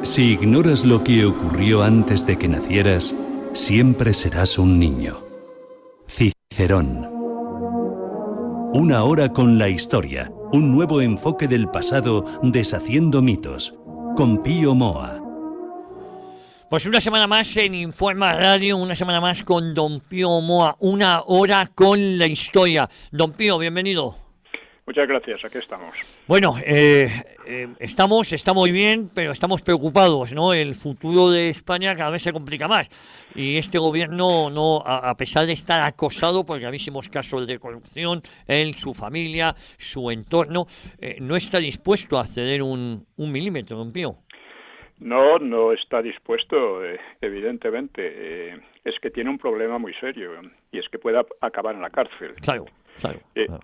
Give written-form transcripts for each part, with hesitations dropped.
Si ignoras lo que ocurrió antes de que nacieras, siempre serás un niño. Cicerón. Una hora con la historia, un nuevo enfoque del pasado deshaciendo mitos, con Pío Moa. Pues una semana más en Informa Radio, una semana más con Don Pío Moa, una hora con la historia. Don Pío, bienvenido. Muchas gracias, aquí estamos. Bueno, está muy bien, pero estamos preocupados, ¿no? El futuro de España cada vez se complica más. Y este gobierno, no, a pesar de estar acosado por gravísimos casos de corrupción, él, su familia, su entorno, no está dispuesto a ceder un milímetro, don Pío. No está dispuesto, evidentemente. Es que tiene un problema muy serio, y es que pueda acabar en la cárcel. Claro.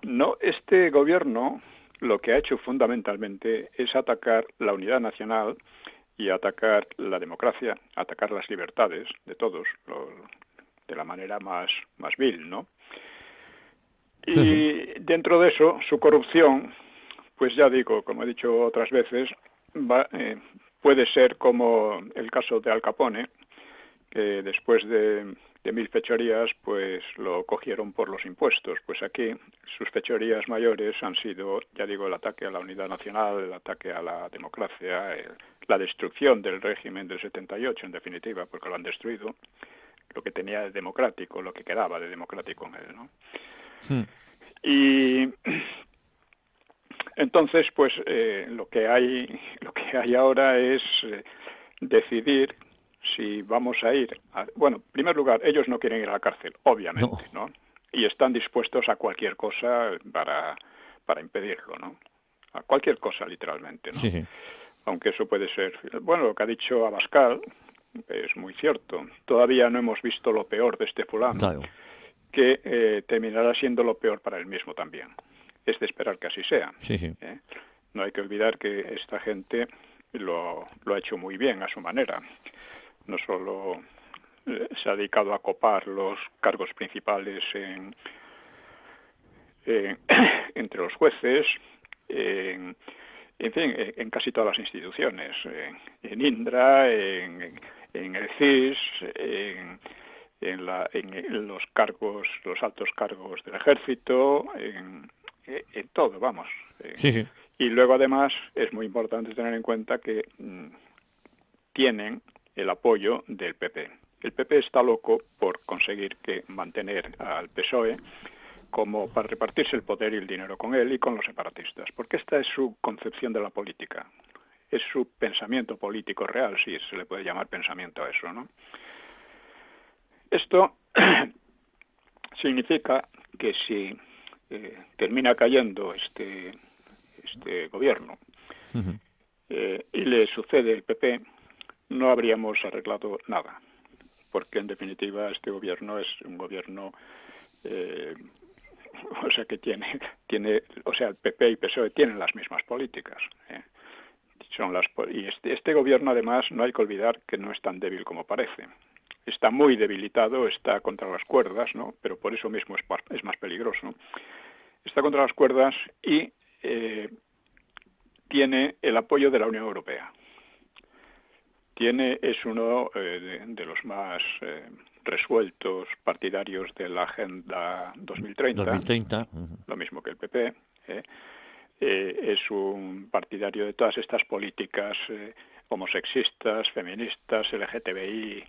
No, este gobierno lo que ha hecho fundamentalmente es atacar la unidad nacional y atacar la democracia, atacar las libertades de todos, de la manera más vil, ¿no? Y dentro de eso, su corrupción, pues ya digo, como he dicho otras veces, puede ser como el caso de Al Capone, que después de 1000 fechorías, pues lo cogieron por los impuestos. Pues aquí sus fechorías mayores han sido, ya digo, el ataque a la unidad nacional, el ataque a la democracia, la destrucción del régimen del 78, en definitiva, porque lo han destruido, lo que tenía de democrático, lo que quedaba de democrático en él, ¿no? Sí. Y entonces, pues lo que hay ahora es decidir si vamos a ir bueno, en primer lugar, ellos no quieren ir a la cárcel, obviamente, ¿no? Y están dispuestos a cualquier cosa para impedirlo, ¿no? A cualquier cosa, literalmente, ¿no? Sí. Aunque eso puede ser... Bueno, lo que ha dicho Abascal es muy cierto. Todavía no hemos visto lo peor de este fulano, claro, que terminará siendo lo peor para él mismo también. Es de esperar que así sea. Sí. No hay que olvidar que esta gente lo ha hecho muy bien a su manera. No solo se ha dedicado a copar los cargos principales entre los jueces, en fin, en casi todas las instituciones, en Indra, en el CIS, en los cargos, los altos cargos del ejército, en todo, vamos. Sí. Y luego, además, es muy importante tener en cuenta que tienen el apoyo del PP. El PP está loco por conseguir mantener al PSOE como para repartirse el poder y el dinero con él y con los separatistas, porque esta es su concepción de la política, es su pensamiento político real, si se le puede llamar pensamiento a eso, ¿no? Esto significa que si termina cayendo este gobierno y le sucede el PP, no habríamos arreglado nada, porque en definitiva este gobierno es un gobierno, o sea que tiene, o sea, el PP y PSOE tienen las mismas políticas. Y este gobierno, además, no hay que olvidar que no es tan débil como parece. Está muy debilitado, está contra las cuerdas, ¿no? Pero por eso mismo es más peligroso. Está contra las cuerdas y tiene el apoyo de la Unión Europea. Es uno de los más resueltos partidarios de la Agenda 2030. Lo mismo que el PP. Es un partidario de todas estas políticas homosexistas, feministas, LGTBI,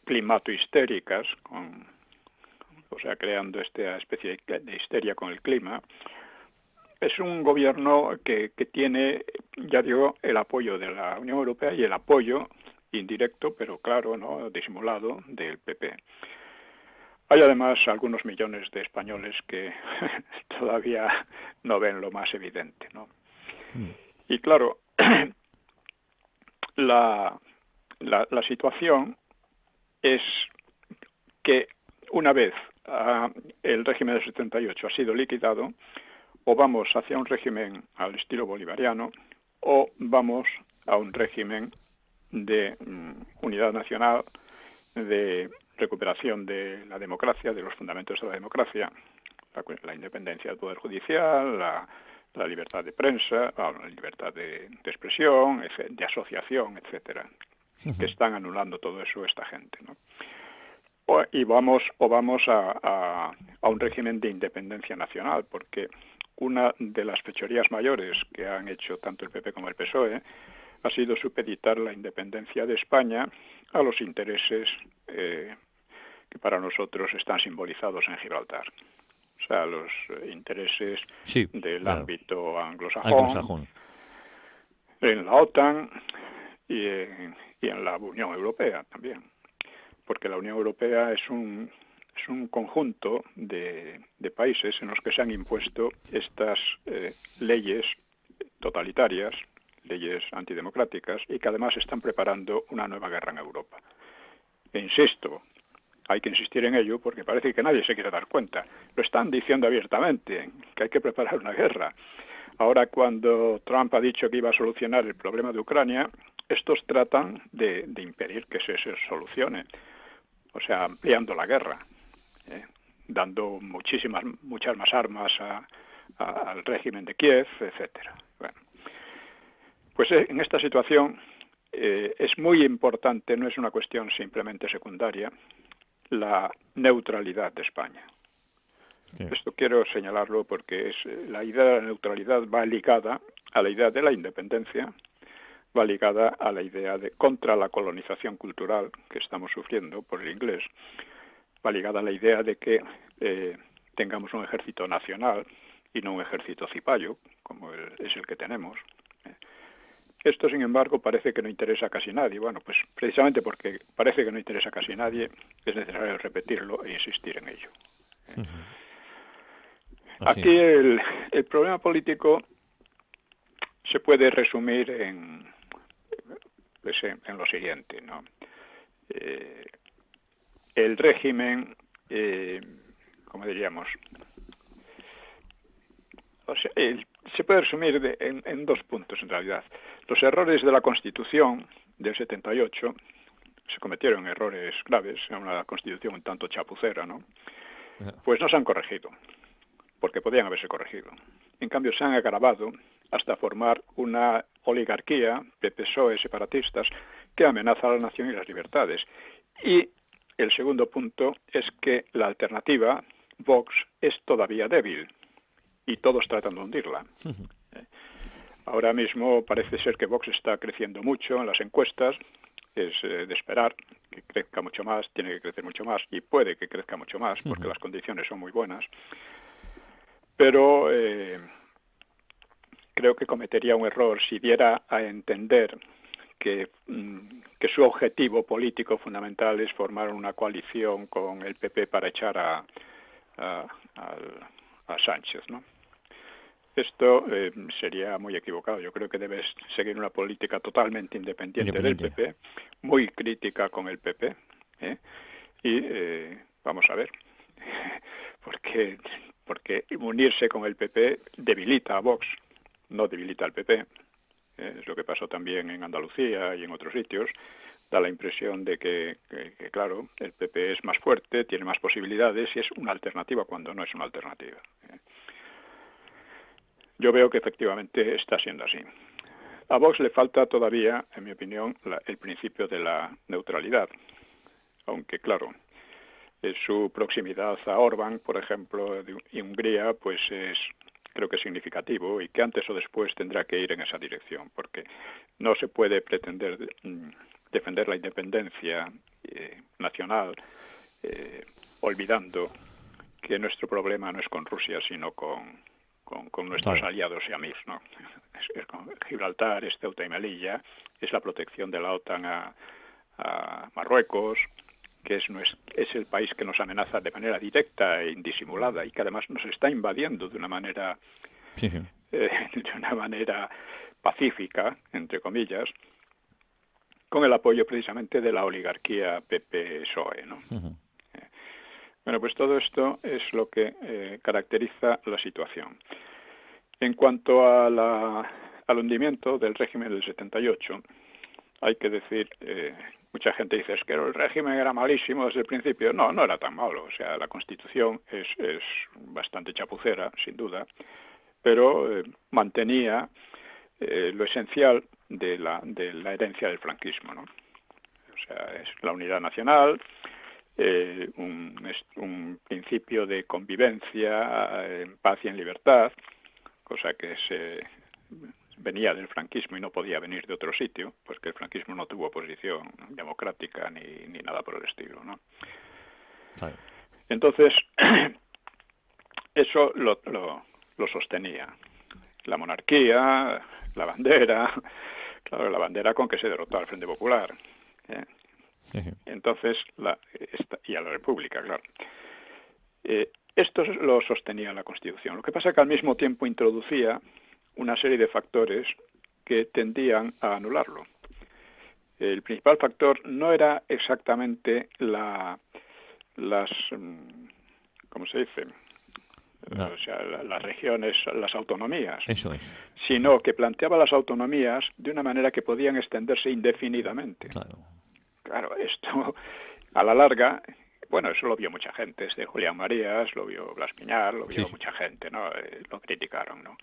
climato histéricas, o sea, creando esta especie de histeria con el clima. Es un gobierno que tiene, ya digo, el apoyo de la Unión Europea y el apoyo indirecto, pero claro, no disimulado, del PP. Hay además algunos millones de españoles que todavía no ven lo más evidente, ¿no? Y claro, la situación es que una vez el régimen del 78 ha sido liquidado, o vamos hacia un régimen al estilo bolivariano, o vamos a un régimen de unidad nacional, de recuperación de la democracia, de los fundamentos de la democracia, la independencia del Poder Judicial, la libertad de prensa, la libertad de expresión, de asociación, etcétera, que están anulando todo eso esta gente, ¿no? Vamos a un régimen de independencia nacional, porque una de las fechorías mayores que han hecho tanto el PP como el PSOE ha sido supeditar la independencia de España a los intereses que para nosotros están simbolizados en Gibraltar. O sea, los intereses del ámbito anglosajón, en la OTAN y en la Unión Europea también. Porque la Unión Europea es un conjunto de países en los que se han impuesto estas leyes totalitarias, leyes antidemocráticas, y que además están preparando una nueva guerra en Europa. E insisto, hay que insistir en ello porque parece que nadie se quiere dar cuenta. Lo están diciendo abiertamente, que hay que preparar una guerra. Ahora, cuando Trump ha dicho que iba a solucionar el problema de Ucrania, estos tratan de impedir que se solucione. O sea, ampliando la guerra, dando muchas más armas al régimen de Kiev, etcétera. Bueno, pues en esta situación es muy importante, no es una cuestión simplemente secundaria, la neutralidad de España. Sí. Esto quiero señalarlo porque la idea de la neutralidad va ligada a la idea de la independencia, va ligada a la idea de contra la colonización cultural que estamos sufriendo por el inglés, va ligada a la idea de que tengamos un ejército nacional y no un ejército cipayo, como es el que tenemos. Esto, sin embargo, parece que no interesa a casi nadie. Bueno, pues precisamente porque parece que no interesa a casi nadie, es necesario repetirlo e insistir en ello. Aquí el problema político se puede resumir en lo siguiente, ¿no? El régimen, ¿cómo diríamos? O sea, se puede resumir en 2 puntos, en realidad. Los errores de la Constitución del 78, se cometieron errores graves, en una Constitución un tanto chapucera, ¿no? Pues no se han corregido, porque podían haberse corregido. En cambio, se han agravado hasta formar una oligarquía de PSOE separatistas que amenaza a la nación y las libertades. Y el segundo punto es que la alternativa, Vox, es todavía débil y todos tratan de hundirla. Ahora mismo parece ser que Vox está creciendo mucho en las encuestas, es de esperar que crezca mucho más, tiene que crecer mucho más y puede que crezca mucho más porque las condiciones son muy buenas. Pero creo que cometería un error si diera a entender que su objetivo político fundamental es formar una coalición con el PP para echar a Sánchez, ¿no? Esto sería muy equivocado. Yo creo que debe seguir una política totalmente independiente del PP, muy crítica con el PP, y vamos a ver, porque unirse con el PP debilita a Vox, no debilita al PP. Es lo que pasó también en Andalucía y en otros sitios. Da la impresión de que, claro, el PP es más fuerte, tiene más posibilidades y es una alternativa cuando no es una alternativa. Yo veo que efectivamente está siendo así. A Vox le falta todavía, en mi opinión, el principio de la neutralidad. Aunque, claro, su proximidad a Orbán, por ejemplo, y Hungría, pues creo que es significativo y que antes o después tendrá que ir en esa dirección, porque no se puede pretender defender la independencia nacional olvidando que nuestro problema no es con Rusia, sino con nuestros aliados y amigos, ¿no? Con Gibraltar, Ceuta y Melilla, es la protección de la OTAN a Marruecos, que es el país que nos amenaza de manera directa e indisimulada y que además nos está invadiendo de una manera pacífica, entre comillas, con el apoyo precisamente de la oligarquía PP-PSOE, ¿no? Bueno, pues todo esto es lo que caracteriza la situación. En cuanto al hundimiento del régimen del 78, hay que decir, mucha gente dice, es que el régimen era malísimo desde el principio. No, no era tan malo. O sea, la Constitución es bastante chapucera, sin duda, pero mantenía lo esencial de la herencia del franquismo, ¿no? O sea, es la unidad nacional, un principio de convivencia en paz y en libertad, cosa que venía del franquismo y no podía venir de otro sitio, pues que el franquismo no tuvo oposición democrática ni nada por el estilo, ¿no? Claro. Entonces, eso lo sostenía. La monarquía, la bandera, claro, la bandera con que se derrotó al Frente Popular. Sí. Entonces, y a la República, claro. Esto lo sostenía la Constitución. Lo que pasa es que al mismo tiempo introducía una serie de factores que tendían a anularlo. El principal factor no era exactamente ¿cómo se dice? No. O sea, las regiones, las autonomías. Eso es. Sino que planteaba las autonomías de una manera que podían extenderse indefinidamente. Claro, esto a la larga, bueno, eso lo vio mucha gente, desde Julián Marías, lo vio Blas Piñar, lo vio mucha gente, ¿no? Lo criticaron, ¿no?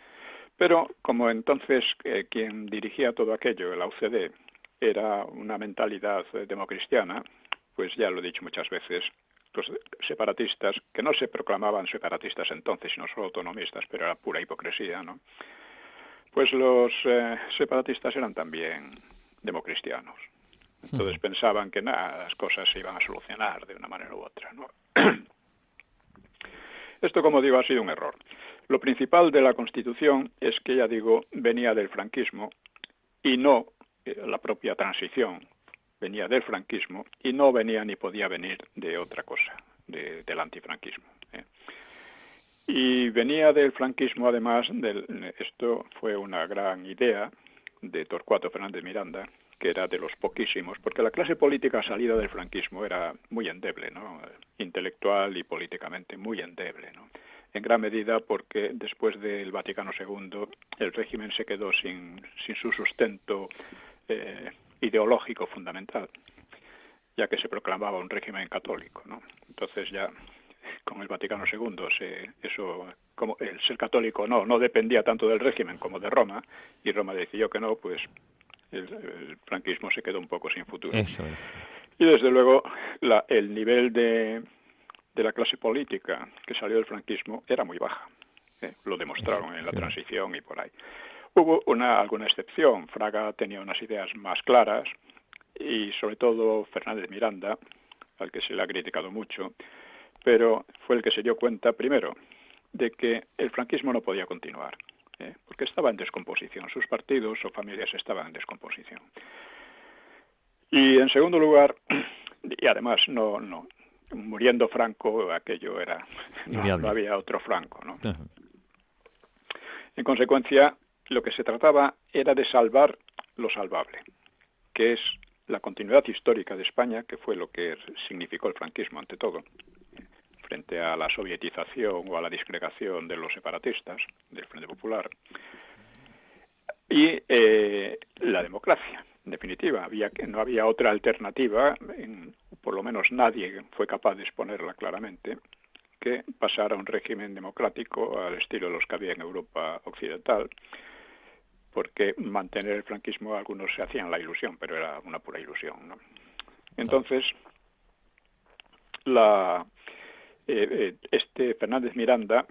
Pero como entonces quien dirigía todo aquello, la UCD, era una mentalidad democristiana, pues ya lo he dicho muchas veces, los separatistas, que no se proclamaban separatistas entonces, sino solo autonomistas, pero era pura hipocresía, ¿no? Pues los separatistas eran también democristianos. Entonces pensaban que las cosas se iban a solucionar de una manera u otra, ¿no? Esto, como digo, ha sido un error. Lo principal de la Constitución es que, ya digo, venía del franquismo y no la propia transición venía del franquismo y no venía ni podía venir de otra cosa, del antifranquismo. Y venía del franquismo, además, esto fue una gran idea de Torcuato Fernández Miranda, que era de los poquísimos, porque la clase política salida del franquismo era muy endeble, ¿no? Intelectual y políticamente muy endeble, ¿no? En gran medida porque después del Vaticano II el régimen se quedó sin su sustento ideológico fundamental, ya que se proclamaba un régimen católico, ¿no? Entonces ya con el Vaticano II como el ser católico no dependía tanto del régimen como de Roma, y Roma decidió que no, pues el franquismo se quedó un poco sin futuro. Eso es. Y desde luego el nivel de la clase política que salió del franquismo era muy baja. Lo demostraron en la transición y por ahí. Hubo alguna excepción. Fraga tenía unas ideas más claras y sobre todo Fernández Miranda, al que se le ha criticado mucho, pero fue el que se dio cuenta primero de que el franquismo no podía continuar, porque estaba en descomposición. Sus partidos o familias estaban en descomposición. Y en segundo lugar, y además muriendo Franco, aquello era no había otro Franco, ¿no? Uh-huh. En consecuencia, lo que se trataba era de salvar lo salvable, que es la continuidad histórica de España, que fue lo que significó el franquismo ante todo, frente a la sovietización o a la disgregación de los separatistas, del Frente Popular, y la democracia. En definitiva, no había otra alternativa, por lo menos nadie fue capaz de exponerla claramente, que pasar a un régimen democrático al estilo de los que había en Europa occidental, porque mantener el franquismo algunos se hacían la ilusión, pero era una pura ilusión, ¿no? Entonces, Fernández Miranda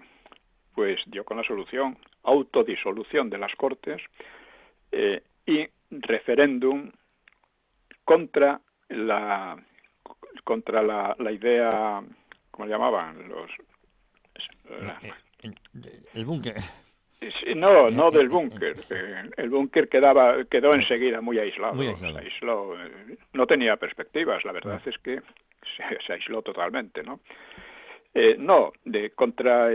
pues dio con la solución, autodisolución de las Cortes y referéndum contra la idea, ¿cómo le llamaban? El búnker. No del búnker. El búnker quedó enseguida muy aislado. Se aisló, no tenía perspectivas, la verdad es que se aisló totalmente, ¿no? Contra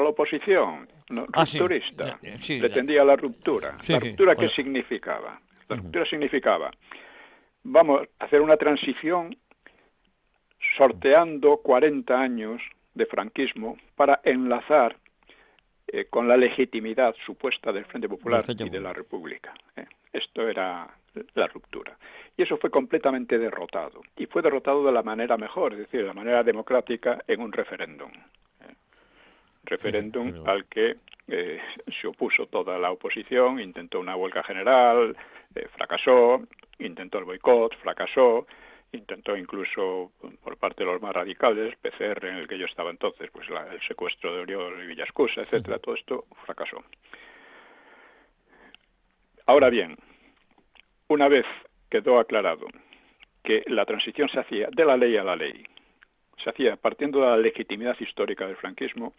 la oposición, ¿no? Rupturista. Pretendía la ruptura. ¿La ruptura qué significaba? La ruptura significaba, vamos a hacer una transición sorteando 40 años de franquismo para enlazar con la legitimidad supuesta del Frente Popular y de la República. Esto era la ruptura. Y eso fue completamente derrotado. Y fue derrotado de la manera mejor, es decir, de la manera democrática en un referéndum. referéndum al que se opuso toda la oposición, intentó una huelga general, fracasó, intentó el boicot, fracasó, intentó incluso por parte de los más radicales, el PCR en el que yo estaba entonces, pues el secuestro de Oriol y Villascusa, etcétera, todo esto fracasó. Ahora bien, una vez quedó aclarado que la transición se hacía de la ley a la ley, se hacía partiendo de la legitimidad histórica del franquismo,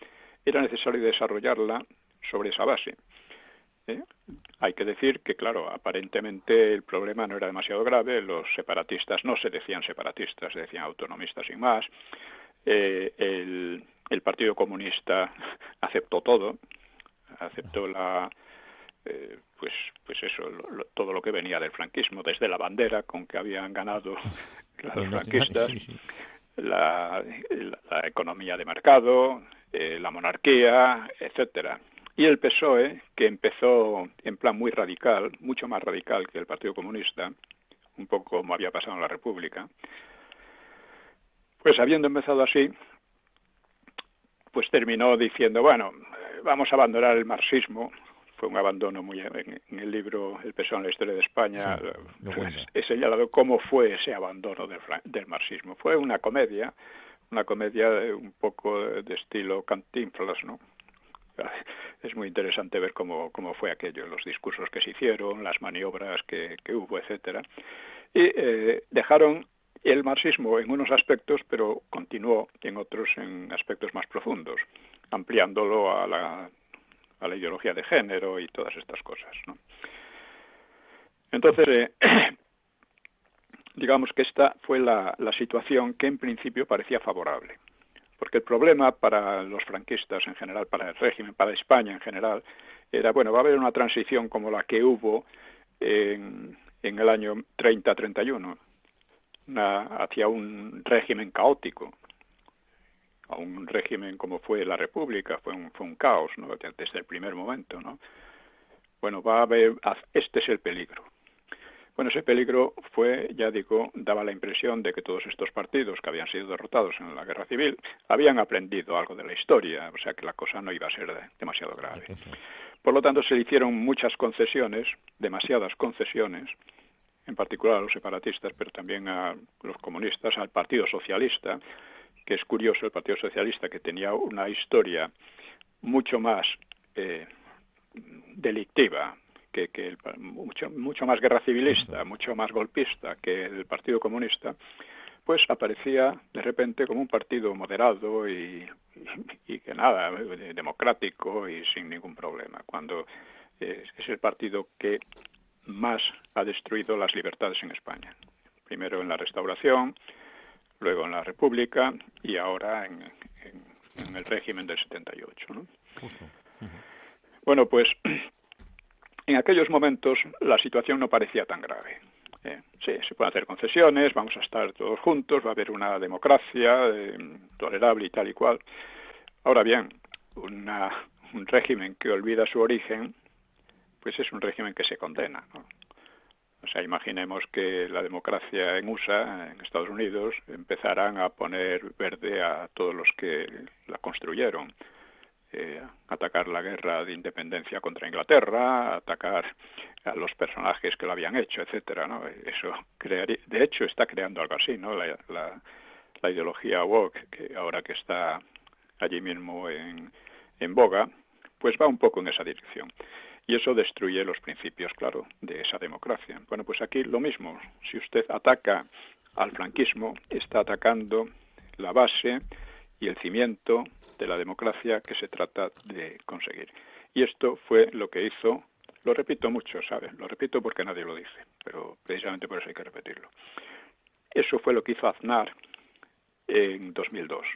era necesario desarrollarla sobre esa base. Hay que decir que, claro, aparentemente el problema no era demasiado grave, los separatistas no se decían separatistas, se decían autonomistas sin más, el Partido Comunista aceptó todo, aceptó pues eso, todo lo que venía del franquismo, desde la bandera con que habían ganado los franquistas, la economía de mercado, la monarquía, etcétera. Y el PSOE, que empezó en plan muy radical, mucho más radical que el Partido Comunista, un poco como había pasado en la República, pues habiendo empezado así, pues terminó diciendo, bueno, vamos a abandonar el marxismo. Fue un abandono muy en el libro El PSOE en la historia de España, he señalado cómo fue ese abandono del marxismo. Fue una comedia un poco de estilo Cantinflas, ¿no? Es muy interesante ver cómo fue aquello, los discursos que se hicieron, las maniobras que hubo, etcétera. Y dejaron el marxismo en unos aspectos, pero continuó en otros, en aspectos más profundos, ampliándolo a la ideología de género y todas estas cosas, ¿no? Entonces, digamos que esta fue la situación que en principio parecía favorable. Porque el problema para los franquistas en general, para el régimen, para España en general, era, bueno, va a haber una transición como la que hubo en el año 30-31, hacia un régimen caótico, a un régimen como fue la República, fue un caos, ¿no? Desde el primer momento, ¿no? Bueno, va a haber, este es el peligro. Bueno, ese peligro fue, ya digo, daba la impresión de que todos estos partidos que habían sido derrotados en la guerra civil habían aprendido algo de la historia, o sea que la cosa no iba a ser demasiado grave. Por lo tanto, se le hicieron muchas concesiones, demasiadas concesiones, en particular a los separatistas, pero también a los comunistas, al Partido Socialista, que es curioso, el Partido Socialista, que tenía una historia mucho más delictiva, mucho más guerra civilista, mucho más golpista que el Partido Comunista, pues aparecía de repente como un partido moderado y que nada, democrático y sin ningún problema, cuando es el partido que más ha destruido las libertades en España. Primero en la Restauración, luego en la República y ahora en el régimen del 78, ¿no? Bueno, pues en aquellos momentos la situación no parecía tan grave. Sí, se pueden hacer concesiones, vamos a estar todos juntos, va a haber una democracia tolerable y tal y cual. Ahora bien, un régimen que olvida su origen, pues es un régimen que se condena, ¿no? O sea, imaginemos que la democracia en USA, en Estados Unidos, empezarán a poner verde a todos los que la construyeron. Atacar la guerra de independencia contra Inglaterra, atacar a los personajes que lo habían hecho, etcétera, ¿no? Eso de hecho está creando algo así, ¿no? La ideología woke, que ahora que está allí mismo en boga, pues va un poco en esa dirección. Y eso destruye los principios, claro, de esa democracia. Bueno, pues aquí lo mismo. Si usted ataca al franquismo, está atacando la base y el cimiento de la democracia que se trata de conseguir. Y esto fue lo que hizo, lo repito mucho, ¿sabes? Lo repito porque nadie lo dice, pero precisamente por eso hay que repetirlo. Eso fue lo que hizo Aznar en 2002.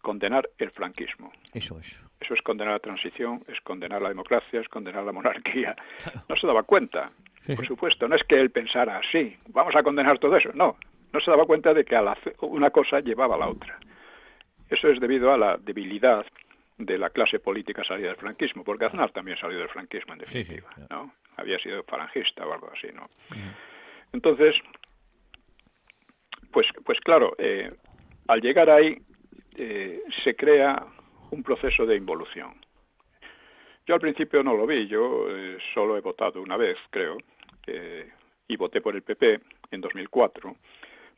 Condenar el franquismo. Eso es. Eso es condenar la transición, es condenar la democracia, es condenar la monarquía. No se daba cuenta, por supuesto. No es que él pensara así, vamos a condenar todo eso. No se daba cuenta de que una cosa llevaba a la otra. Eso es debido a la debilidad de la clase política salida del franquismo, porque Aznar también salió del franquismo, en definitiva, ¿no? Había sido falangista o algo así, ¿no? Entonces, pues claro, al llegar ahí se crea un proceso de involución. Yo al principio no lo vi, yo solo he votado una vez, creo, y voté por el PP en 2004,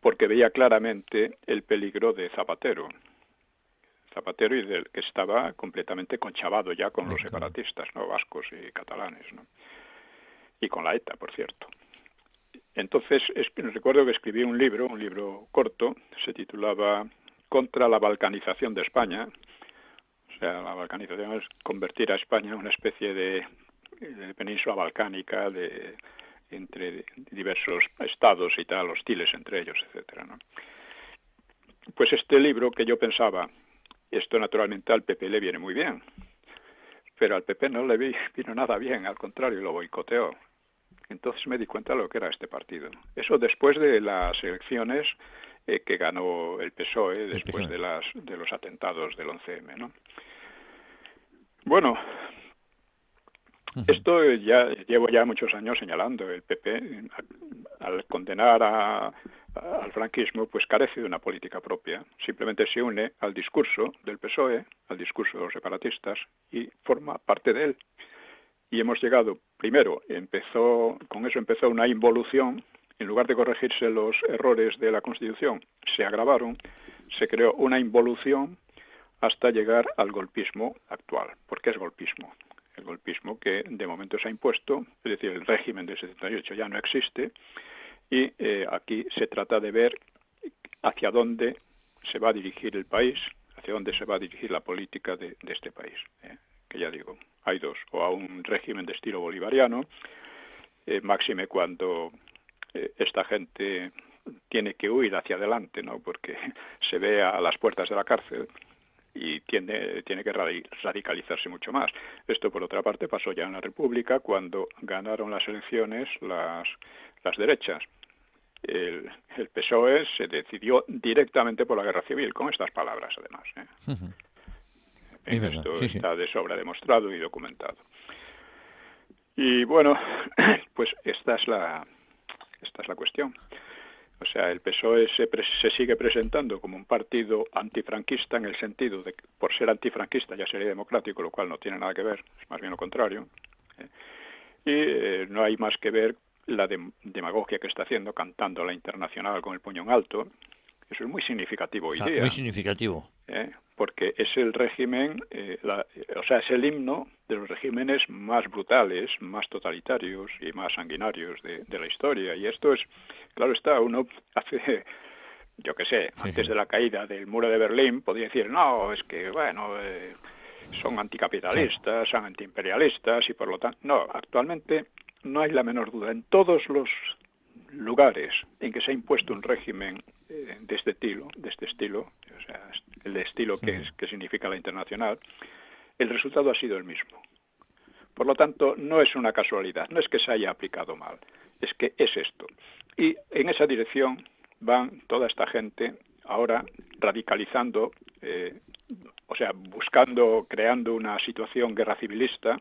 porque veía claramente el peligro de Zapatero y del que estaba completamente conchavado ya con los separatistas, ¿no? Vascos y catalanes, ¿no? Y con la ETA, por cierto. Entonces, recuerdo que escribí un libro corto, se titulaba Contra la balcanización de España. O sea, la balcanización es convertir a España en una especie de península balcánica entre diversos estados y tal, hostiles entre ellos, etcétera, ¿no? Pues este libro que yo pensaba, esto naturalmente al PP le viene muy bien, pero al PP no le vino nada bien, al contrario, lo boicoteó. Entonces me di cuenta de lo que era este partido. Eso después de las elecciones que ganó el PSOE, después de los atentados del 11M, ¿no? Bueno, esto llevo ya muchos años señalando. El PP, al condenar al franquismo, pues carece de una política propia. Simplemente se une al discurso del PSOE, al discurso de los separatistas, y forma parte de él. Y hemos llegado, primero, con eso empezó una involución. En lugar de corregirse los errores de la Constitución, se agravaron, se creó una involución hasta llegar al golpismo actual. ¿Por qué es golpismo? El golpismo que de momento se ha impuesto, es decir, el régimen del 78 ya no existe, y aquí se trata de ver hacia dónde se va a dirigir el país, hacia dónde se va a dirigir la política de este país. Que ya digo, hay dos, o a un régimen de estilo bolivariano, máxime cuando esta gente tiene que huir hacia adelante, ¿no? Porque se ve a las puertas de la cárcel y tiene que radicalizarse mucho más. Esto, por otra parte, pasó ya en la República cuando ganaron las elecciones las derechas. El PSOE se decidió directamente por la guerra civil, con estas palabras, además. Esto está de sobra demostrado y documentado. Y bueno, pues esta es la cuestión. O sea, el PSOE se sigue presentando como un partido antifranquista en el sentido de que por ser antifranquista ya sería democrático, lo cual no tiene nada que ver, es más bien lo contrario. Y no hay más que ver la demagogia que está haciendo, cantando a la internacional con el puño en alto. Eso es muy significativo hoy día. Muy significativo. Porque es el régimen, es el himno de los regímenes más brutales, más totalitarios y más sanguinarios de la historia. Y esto es, claro está, uno hace, yo qué sé, antes de la caída del muro de Berlín, podía decir, no, es que, bueno, son anticapitalistas, son antiimperialistas y por lo tanto... No, actualmente no hay la menor duda. En todos los lugares en que se ha impuesto un régimen de este estilo, o sea, el estilo que significa la internacional, el resultado ha sido el mismo. Por lo tanto, no es una casualidad, no es que se haya aplicado mal, es que es esto. Y en esa dirección van toda esta gente ahora radicalizando, creando una situación guerra civilista,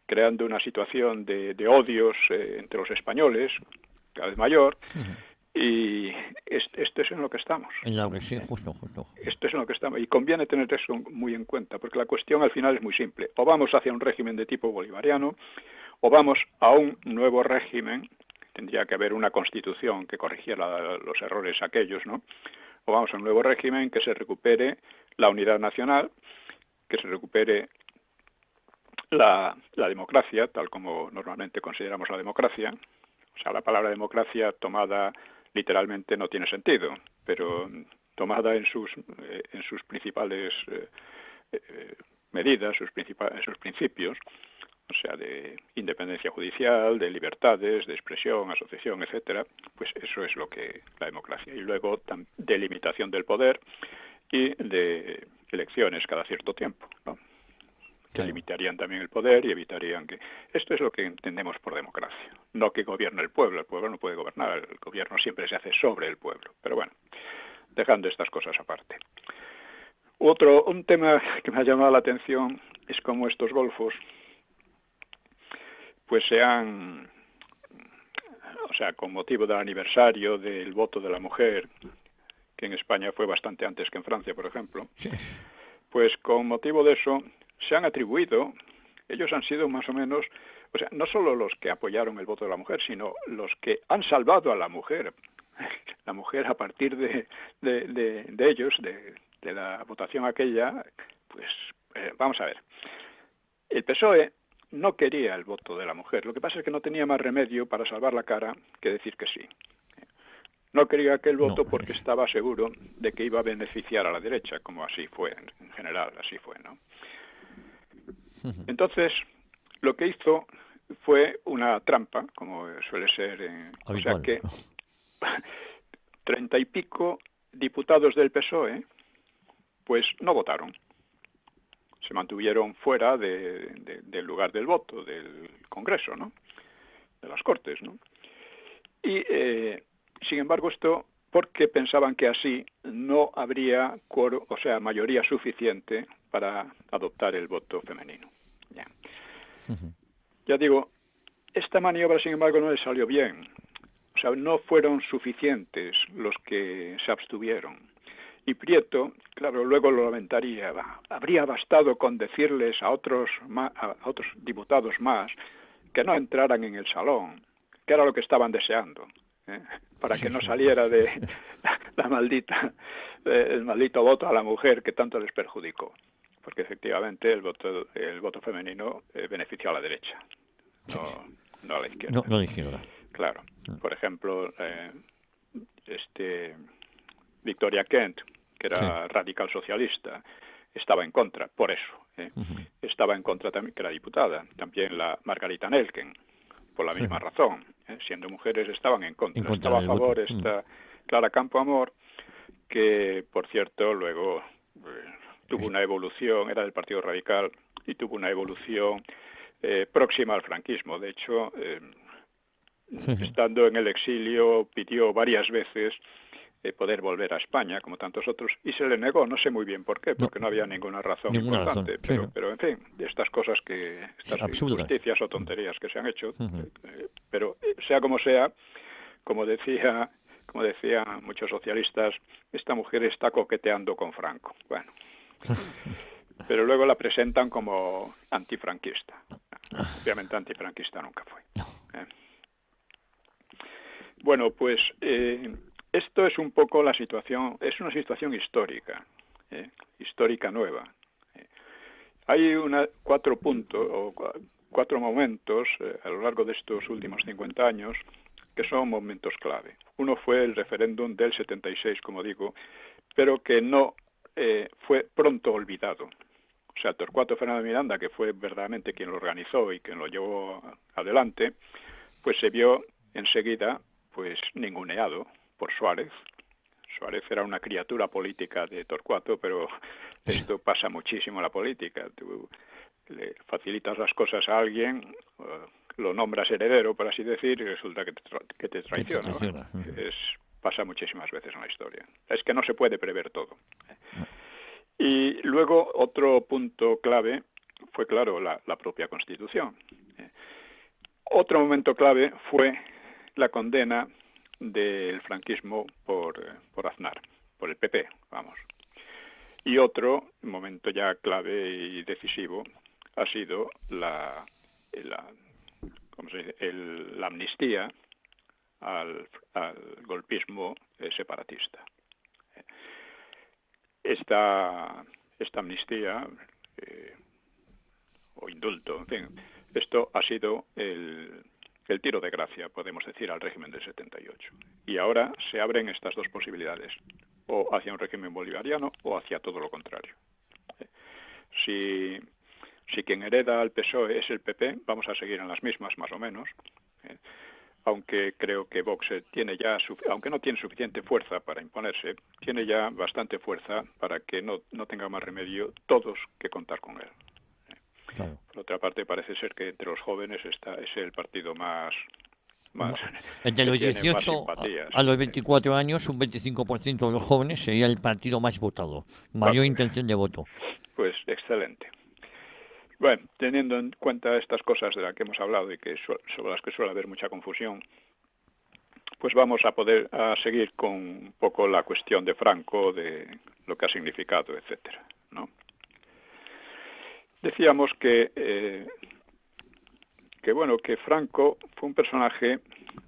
creando una situación de odios entre los españoles, cada vez mayor, y esto es en lo que estamos. Justo. Esto es en lo que estamos, y conviene tener eso muy en cuenta, porque la cuestión al final es muy simple. O vamos hacia un régimen de tipo bolivariano, o vamos a un nuevo régimen, tendría que haber una constitución que corrigiera los errores aquellos, ¿no? O vamos a un nuevo régimen que se recupere la unidad nacional, que se recupere la democracia, tal como normalmente consideramos la democracia. O sea, la palabra democracia tomada literalmente no tiene sentido, pero tomada en sus principales medidas, en sus principios, o sea, de independencia judicial, de libertades, de expresión, asociación, etcétera, pues eso es lo que la democracia. Y luego de limitación del poder y de elecciones cada cierto tiempo, ¿no? Que limitarían también el poder y evitarían que... Esto es lo que entendemos por democracia. No que gobierne el pueblo no puede gobernar, el gobierno siempre se hace sobre el pueblo. Pero bueno, dejando estas cosas aparte. Un tema que me ha llamado la atención es cómo estos golfos pues con motivo del aniversario del voto de la mujer, que en España fue bastante antes que en Francia, por ejemplo, pues con motivo de eso se han atribuido, ellos han sido más o menos, o sea, no solo los que apoyaron el voto de la mujer, sino los que han salvado a la mujer. La mujer, a partir de ellos, de la votación aquella, pues vamos a ver. El PSOE no quería el voto de la mujer. Lo que pasa es que no tenía más remedio para salvar la cara que decir que sí. No quería aquel voto porque estaba seguro de que iba a beneficiar a la derecha, como así fue, en general, así fue, ¿no? Entonces, lo que hizo fue una trampa, como suele ser, o sea que 30 y pico diputados del PSOE, pues no votaron. Se mantuvieron fuera del lugar del voto, del Congreso, ¿no? De las Cortes, ¿no? Y, sin embargo, esto porque pensaban que así no habría quórum, o sea, mayoría suficiente para adoptar el voto femenino. Ya. Ya digo, esta maniobra, sin embargo, no les salió bien. O sea, no fueron suficientes los que se abstuvieron. Y Prieto, claro, luego lo lamentaría. Habría bastado con decirles a otros diputados más que no entraran en el salón, que era lo que estaban deseando, para que no saliera de el maldito voto a la mujer que tanto les perjudicó. Porque efectivamente el voto femenino benefició a la derecha, no a la izquierda. No a la izquierda. Claro. Por ejemplo, Victoria Kent, que era radical socialista, estaba en contra, por eso. Estaba en contra también, que era diputada. También la Margarita Nelken, por la misma razón. Siendo mujeres estaban en contra. Estaba a favor esta Clara Campoamor, que, por cierto, luego tuvo una evolución, era del Partido Radical, y tuvo una evolución próxima al franquismo. De hecho, estando en el exilio, pidió varias veces poder volver a España, como tantos otros, y se le negó, no sé muy bien por qué, porque no había ninguna razón importante, pero en fin, estas cosas estas injusticias o tonterías que se han hecho, pero sea como sea, como decían muchos socialistas, esta mujer está coqueteando con Franco. Bueno, pero luego la presentan como antifranquista. Obviamente antifranquista nunca fue. Bueno, pues esto es un poco la situación, es una situación histórica, histórica nueva. Hay cuatro puntos o cuatro momentos a lo largo de estos últimos 50 años que son momentos clave. Uno fue el referéndum del 76, como digo, pero que no fue pronto olvidado. O sea, Torcuato Fernández Miranda, que fue verdaderamente quien lo organizó y quien lo llevó adelante, pues se vio enseguida pues ninguneado por Suárez. Suárez era una criatura política de Torcuato, pero esto pasa muchísimo en la política. Tú le facilitas las cosas a alguien, lo nombras heredero, por así decir, y resulta que te traiciona. Pasa muchísimas veces en la historia. Es que no se puede prever todo. Y luego otro punto clave fue, claro, la propia Constitución. Otro momento clave fue la condena del franquismo por Aznar, por el PP, vamos. Y otro momento ya clave y decisivo ha sido la amnistía al golpismo separatista. Esta amnistía o indulto, en fin, esto ha sido el tiro de gracia, podemos decir, al régimen del 78. Y ahora se abren estas dos posibilidades, o hacia un régimen bolivariano o hacia todo lo contrario. Si quien hereda al PSOE es el PP, vamos a seguir en las mismas más o menos, aunque creo que Vox tiene ya, aunque no tiene suficiente fuerza para imponerse, tiene ya bastante fuerza para que no tenga más remedio todos que contar con él. Claro. Por otra parte, parece ser que entre los jóvenes es el partido más entre los 18 a los 24 años, un 25% de los jóvenes sería el partido más votado, mayor intención de voto. Pues excelente. Bueno, teniendo en cuenta estas cosas de las que hemos hablado y que sobre las que suele haber mucha confusión, pues vamos a seguir con un poco la cuestión de Franco, de lo que ha significado, etcétera, ¿no? decíamos que bueno, que Franco fue un personaje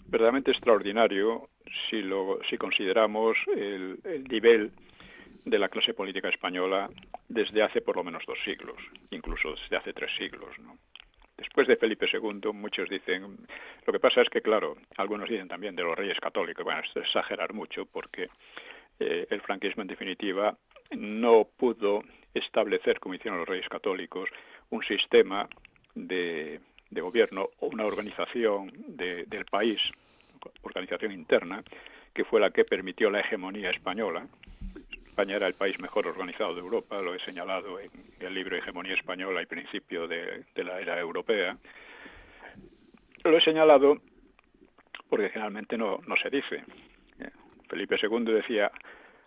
verdaderamente extraordinario si consideramos el nivel de la clase política española desde hace por lo menos 2 siglos, incluso desde hace 3 siglos, ¿no? Después de Felipe II, muchos dicen, lo que pasa es que, claro, algunos dicen también de los reyes católicos, bueno, esto es exagerar mucho, porque el franquismo, en definitiva, no pudo establecer, como hicieron los reyes católicos, un sistema de gobierno o una organización del país, organización interna, que fue la que permitió la hegemonía española. España era el país mejor organizado de Europa, lo he señalado en el libro Hegemonía Española y Principio de la Era Europea. Lo he señalado porque generalmente no se dice. Felipe II decía,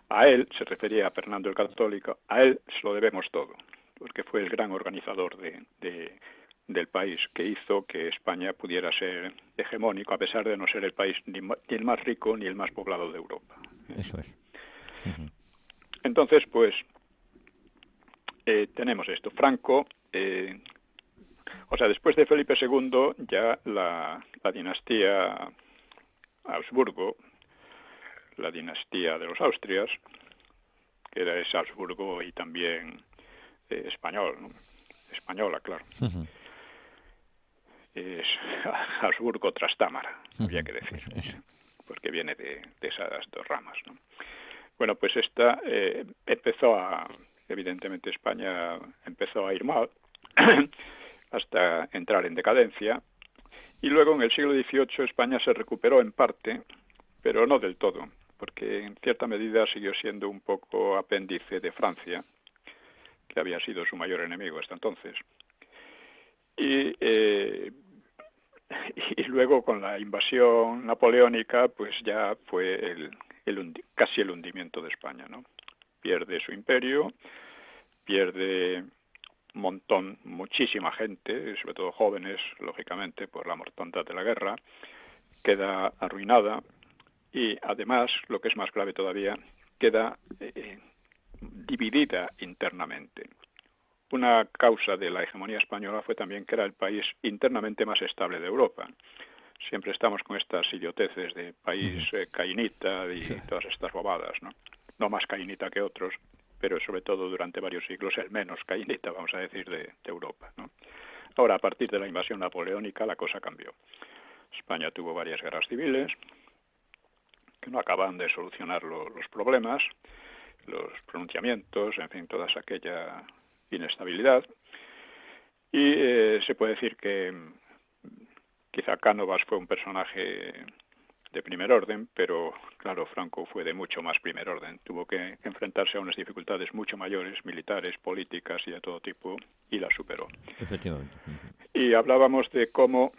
a él, se refería a Fernando el Católico, a él se lo debemos todo, porque fue el gran organizador del país, que hizo que España pudiera ser hegemónico, a pesar de no ser el país ni el más rico ni el más poblado de Europa. Eso es. Entonces, pues, tenemos esto. Franco, o sea, después de Felipe II, ya la dinastía Habsburgo, la dinastía de los Austrias, que era ese Habsburgo y también español, ¿no? Española, claro. Es Habsburgo Trastámara, habría que decir, porque viene de esas 2 ramas, ¿no? Bueno, pues esta evidentemente España empezó a ir mal hasta entrar en decadencia, y luego en el siglo XVIII España se recuperó en parte, pero no del todo, porque en cierta medida siguió siendo un poco apéndice de Francia, que había sido su mayor enemigo hasta entonces. Y luego con la invasión napoleónica, pues ya fue casi el hundimiento de España, ¿no? Pierde su imperio, pierde muchísima gente, sobre todo jóvenes, lógicamente, por la mortandad de la guerra, queda arruinada y además, lo que es más grave todavía, queda dividida internamente. Una causa de la hegemonía española fue también que era el país internamente más estable de Europa. Siempre estamos con estas idioteces de país cainita y todas estas bobadas, ¿no? No más cainita que otros, pero sobre todo durante varios siglos el menos cainita, vamos a decir, de Europa, ¿no? Ahora, a partir de la invasión napoleónica, la cosa cambió. España tuvo varias guerras civiles que no acaban de solucionar los problemas, los pronunciamientos, en fin, toda aquella inestabilidad. Y se puede decir que quizá Cánovas fue un personaje de primer orden, pero claro, Franco fue de mucho más primer orden. Tuvo que enfrentarse a unas dificultades mucho mayores, militares, políticas y de todo tipo, y las superó. Efectivamente. Y hablábamos de cómo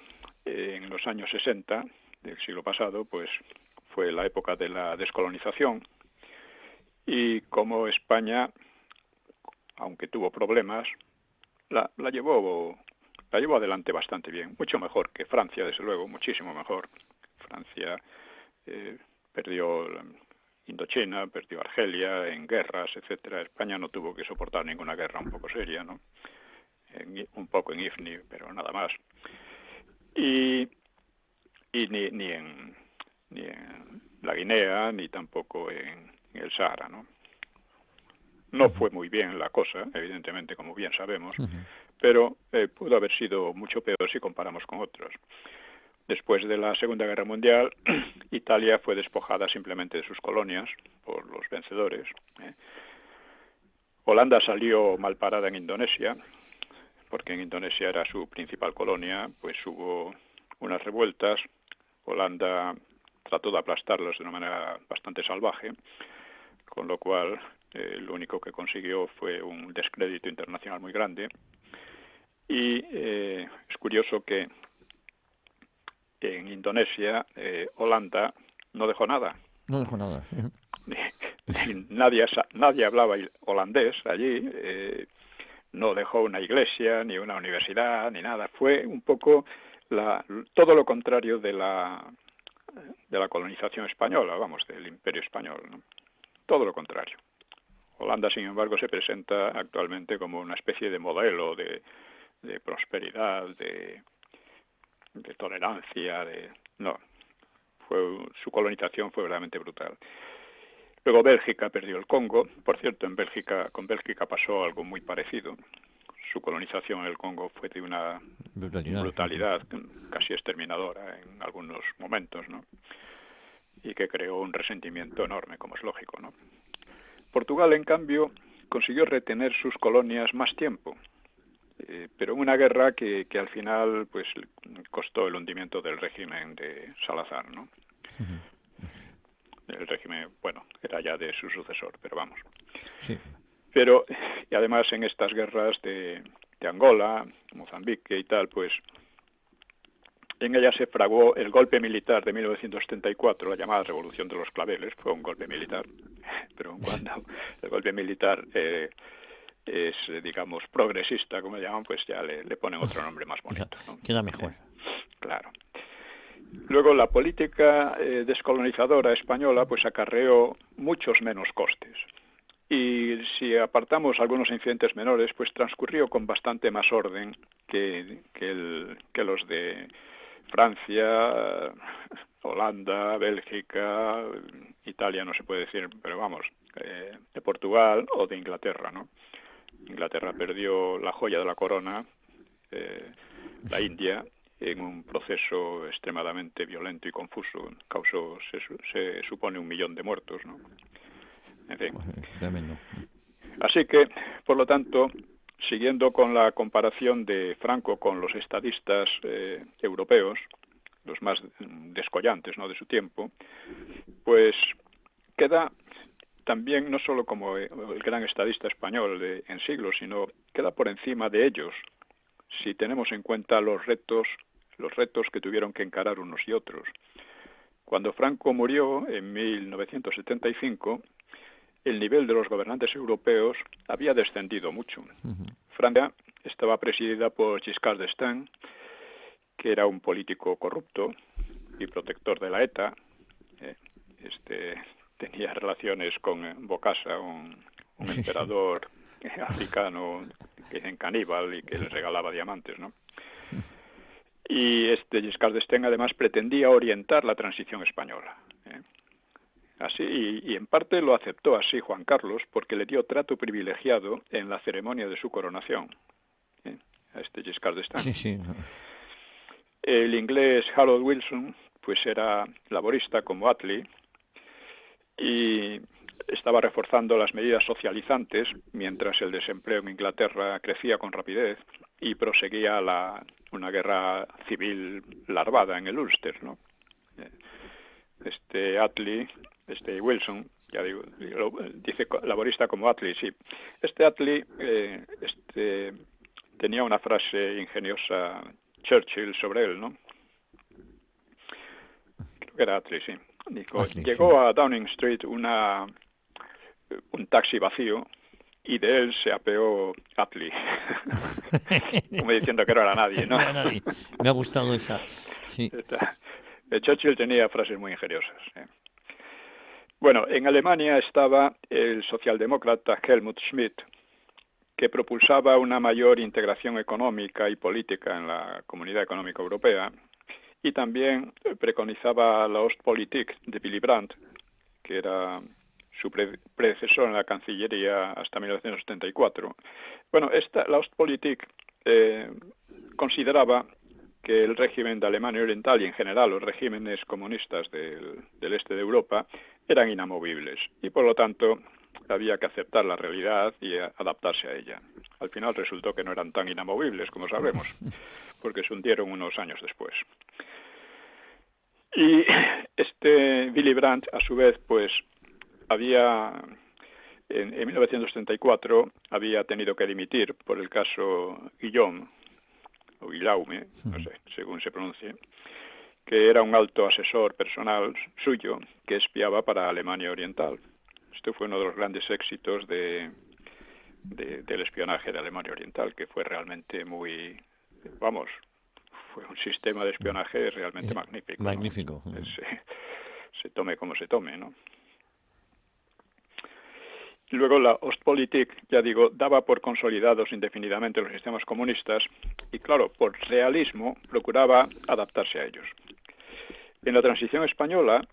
en los años 60 del siglo pasado, pues fue la época de la descolonización, y cómo España, aunque tuvo problemas, la llevó adelante bastante bien, mucho mejor que Francia, desde luego, muchísimo mejor. Francia perdió Indochina, perdió Argelia en guerras, etcétera. España no tuvo que soportar ninguna guerra un poco seria, ¿no? Un poco en Ifni, pero nada más. Y ni en la Guinea, ni tampoco en el Sahara, ¿no? No fue muy bien la cosa, evidentemente, como bien sabemos, pero pudo haber sido mucho peor si comparamos con otros. Después de la Segunda Guerra Mundial, Italia fue despojada simplemente de sus colonias por los vencedores. Holanda salió mal parada en Indonesia, porque en Indonesia era su principal colonia, pues hubo unas revueltas. Holanda trató de aplastarlos de una manera bastante salvaje, con lo cual lo único que consiguió fue un descrédito internacional muy grande. Y es curioso que en Indonesia Holanda no dejó nada. No dejó nada. Nadie hablaba holandés allí, no dejó una iglesia, ni una universidad, ni nada. Fue un poco todo lo contrario de la colonización española, vamos, del Imperio Español, ¿no? Todo lo contrario. Holanda, sin embargo, se presenta actualmente como una especie de modelo de prosperidad, de tolerancia, no, su colonización fue verdaderamente brutal. Luego Bélgica perdió el Congo. Por cierto, con Bélgica pasó algo muy parecido. Su colonización en el Congo fue de una brutalidad casi exterminadora en algunos momentos, ¿no? Y que creó un resentimiento enorme, como es lógico, ¿no? Portugal, en cambio, consiguió retener sus colonias más tiempo, pero en una guerra que al final pues costó el hundimiento del régimen de Salazar, ¿no? El régimen, bueno, era ya de su sucesor, pero vamos. Sí. Pero, y además en estas guerras de Angola, Mozambique y tal, pues en ella se fraguó el golpe militar de 1974, la llamada Revolución de los Claveles. Fue un golpe militar, pero cuando el golpe militar es, digamos, progresista, como llaman, pues ya le ponen otro nombre más bonito, ¿no? Queda mejor. Claro. Luego la política descolonizadora española pues acarreó muchos menos costes. Y si apartamos algunos incidentes menores, pues transcurrió con bastante más orden que los de Francia, Holanda, Bélgica, Italia no se puede decir, pero vamos, de Portugal o de Inglaterra, ¿no? Inglaterra perdió la joya de la corona, la India, en un proceso extremadamente violento y confuso. Causó, se supone, 1 millón de muertos, ¿no? En fin. Tremendo. Así que, por lo tanto, siguiendo con la comparación de Franco con los estadistas europeos, los más descollantes, ¿no?, de su tiempo, pues queda también no solo como el gran estadista español en siglos, sino queda por encima de ellos, si tenemos en cuenta los retos que tuvieron que encarar unos y otros. Cuando Franco murió en 1975, el nivel de los gobernantes europeos había descendido mucho. Francia estaba presidida por Giscard d'Estaing, que era un político corrupto y protector de la ETA. Tenía relaciones con Bokassa, un emperador africano que dicen caníbal y que les regalaba diamantes, ¿no? Y Giscard d'Estaing además pretendía orientar la transición española. Así, y en parte lo aceptó así Juan Carlos, porque le dio trato privilegiado en la ceremonia de su coronación a Giscard d'Estaing. Sí, sí. El inglés Harold Wilson pues era laborista como Attlee y estaba reforzando las medidas socializantes mientras el desempleo en Inglaterra crecía con rapidez y proseguía una guerra civil larvada en el Ulster, ¿no? Attlee, Wilson, ya digo, dice laborista como Attlee, sí. Attlee tenía una frase ingeniosa Churchill sobre él, ¿no? Creo que era Attlee, sí. Dijo, llegó a Downing Street un taxi vacío y de él se apeó Attlee. Como diciendo que no era nadie, ¿no? No era nadie. Me ha gustado esa. Sí. Churchill tenía frases muy ingeniosas. Bueno, en Alemania estaba el socialdemócrata Helmut Schmidt, que propulsaba una mayor integración económica y política en la Comunidad Económica Europea, y también preconizaba la Ostpolitik de Willy Brandt, que era su predecesor en la Cancillería hasta 1974. Bueno, la Ostpolitik consideraba que el régimen de Alemania Oriental y en general los regímenes comunistas del este de Europa eran inamovibles y por lo tanto había que aceptar la realidad y adaptarse a ella. Al final resultó que no eran tan inamovibles como sabemos, porque se hundieron unos años después. Y Willy Brandt, a su vez, pues había en 1934 había tenido que dimitir por el caso Guillaume, o Guillaume, no sé, según se pronuncie, que era un alto asesor personal suyo que espiaba para Alemania Oriental. Este fue uno de los grandes éxitos del espionaje de Alemania Oriental, que fue realmente fue un sistema de espionaje realmente magnífico. Magnífico. Se tome como se tome, ¿no? luego la Ostpolitik, ya digo, daba por consolidados indefinidamente los sistemas comunistas y, claro, por realismo procuraba adaptarse a ellos. En la transición española,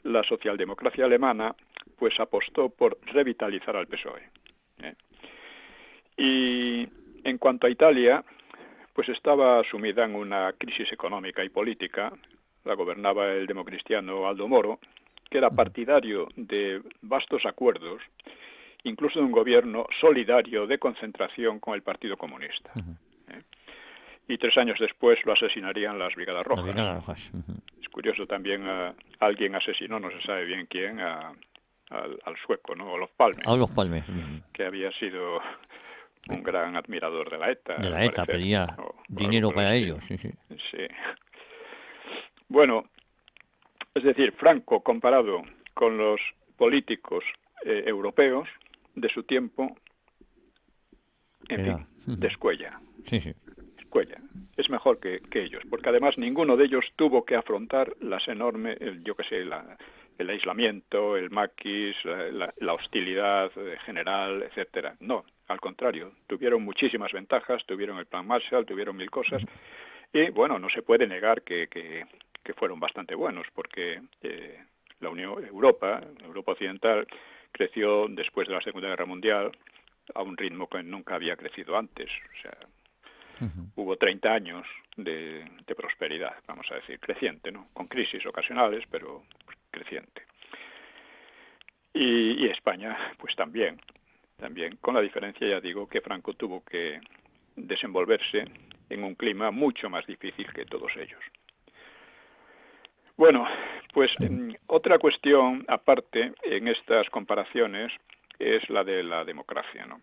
la socialdemocracia alemana pues apostó por revitalizar al PSOE. Y en cuanto a Italia, pues estaba sumida en una crisis económica y política. La gobernaba el democristiano Aldo Moro, que era partidario de vastos acuerdos, incluso de un gobierno solidario de concentración con el Partido Comunista. Y 3 años después lo asesinarían las Brigadas Rojas. Las Brigadas Rojas. Es curioso también, alguien asesinó, no se sabe bien quién, al sueco, ¿no? Olof Palme. Olof Palme. Que había sido un gran admirador de la ETA. De la ETA, pedía dinero para ellos. Sí. Bueno, es decir, Franco, comparado con los políticos europeos de su tiempo, en fin, descuella. Sí. Descuella. Es mejor que ellos, porque además ninguno de ellos tuvo que afrontar las enormes, el aislamiento, el maquis, la hostilidad general, etcétera. No, al contrario, tuvieron muchísimas ventajas, tuvieron el Plan Marshall, tuvieron 1000 cosas, y bueno, no se puede negar que fueron bastante buenos, porque Europa Occidental creció después de la Segunda Guerra Mundial a un ritmo que nunca había crecido antes. O sea, hubo 30 años de prosperidad, vamos a decir, creciente, ¿no? Con crisis ocasionales, pero creciente. Y España, pues también, con la diferencia, ya digo, que Franco tuvo que desenvolverse en un clima mucho más difícil que todos ellos. Bueno, pues otra cuestión aparte en estas comparaciones es la de la democracia, ¿no?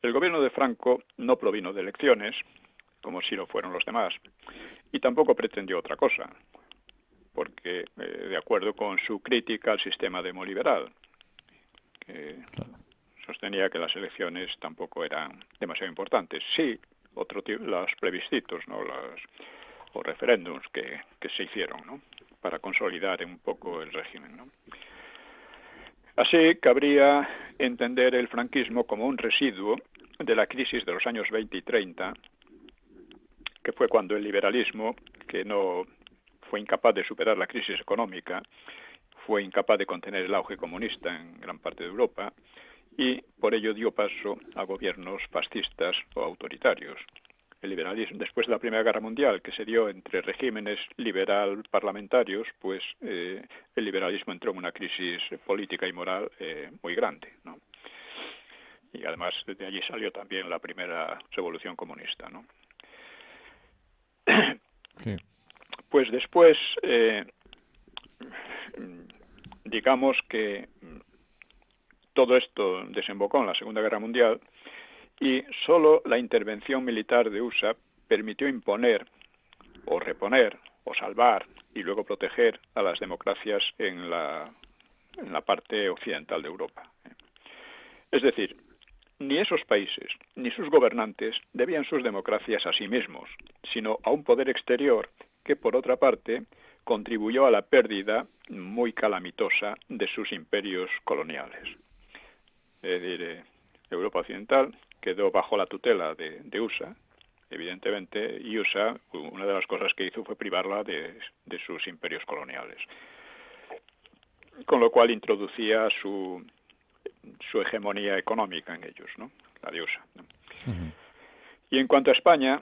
El gobierno de Franco no provino de elecciones, como si lo fueron los demás, y tampoco pretendió otra cosa, porque de acuerdo con su crítica al sistema demoliberal, que sostenía que las elecciones tampoco eran demasiado importantes. Sí, los plebiscitos, ¿no? O referéndums que se hicieron, ¿no? Para consolidar un poco el régimen, ¿no? Así cabría entender el franquismo como un residuo de la crisis de los años 20 y 30, que fue cuando el liberalismo, que no fue incapaz de superar la crisis económica, fue incapaz de contener el auge comunista en gran parte de Europa, y por ello dio paso a gobiernos fascistas o autoritarios. El liberalismo, después de la Primera Guerra Mundial, que se dio entre regímenes liberal parlamentarios, pues el liberalismo entró en una crisis política y moral muy grande, ¿no? Y además de allí salió también la primera revolución comunista, ¿no? Sí. Pues después, digamos que todo esto desembocó en la Segunda Guerra Mundial, y solo la intervención militar de USA permitió imponer o reponer o salvar y luego proteger a las democracias en la parte occidental de Europa. Es decir, ni esos países ni sus gobernantes debían sus democracias a sí mismos, sino a un poder exterior que, por otra parte, contribuyó a la pérdida muy calamitosa de sus imperios coloniales. Es decir, Europa Occidental quedó bajo la tutela de USA, evidentemente, y USA, una de las cosas que hizo fue privarla de sus imperios coloniales, con lo cual introducía su hegemonía económica en ellos, ¿no? La de USA, ¿no? Y en cuanto a España,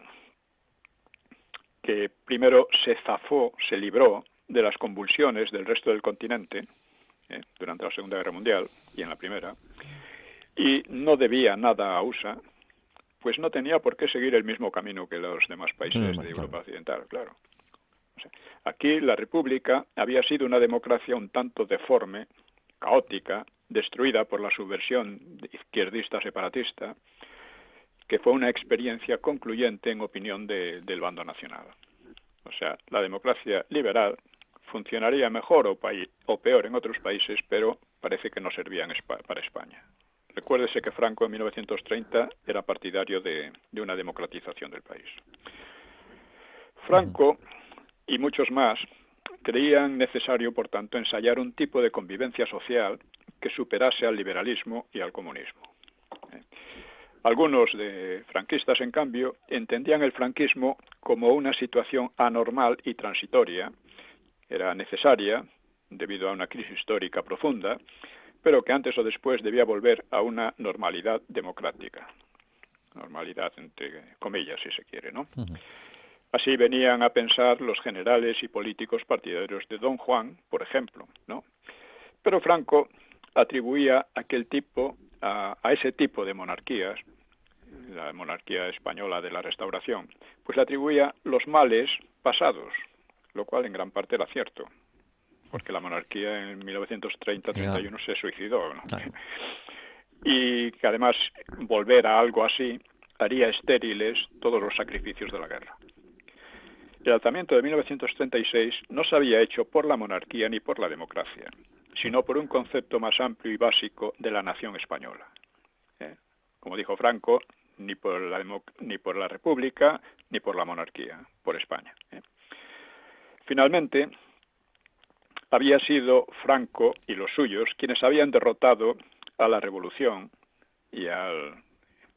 que primero se libró de las convulsiones del resto del continente durante la Segunda Guerra Mundial y en la Primera, y no debía nada a USA, pues no tenía por qué seguir el mismo camino que los demás países de Europa Occidental, claro. O sea, aquí la República había sido una democracia un tanto deforme, caótica, destruida por la subversión izquierdista separatista, que fue una experiencia concluyente en opinión del bando nacional. O sea, la democracia liberal funcionaría mejor o peor en otros países, pero parece que no servía para España. Recuérdese que Franco en 1930 era partidario de una democratización del país. Franco y muchos más creían necesario, por tanto, ensayar un tipo de convivencia social que superase al liberalismo y al comunismo. Algunos franquistas, en cambio, entendían el franquismo como una situación anormal y transitoria, era necesaria debido a una crisis histórica profunda, pero que antes o después debía volver a una normalidad democrática. Normalidad entre comillas, si se quiere, ¿no? Así venían a pensar los generales y políticos partidarios de Don Juan, por ejemplo, ¿no? Pero Franco atribuía a ese tipo de monarquías, la monarquía española de la Restauración, pues le atribuía los males pasados, lo cual en gran parte era cierto, porque la monarquía en 1930-31 se suicidó, ¿no? Y que además volver a algo así haría estériles todos los sacrificios de la guerra. El alzamiento de 1936 no se había hecho por la monarquía ni por la democracia, sino por un concepto más amplio y básico de la nación española. Como dijo Franco, ni por la República ni por la monarquía, por España. Finalmente, había sido Franco y los suyos quienes habían derrotado a la revolución y a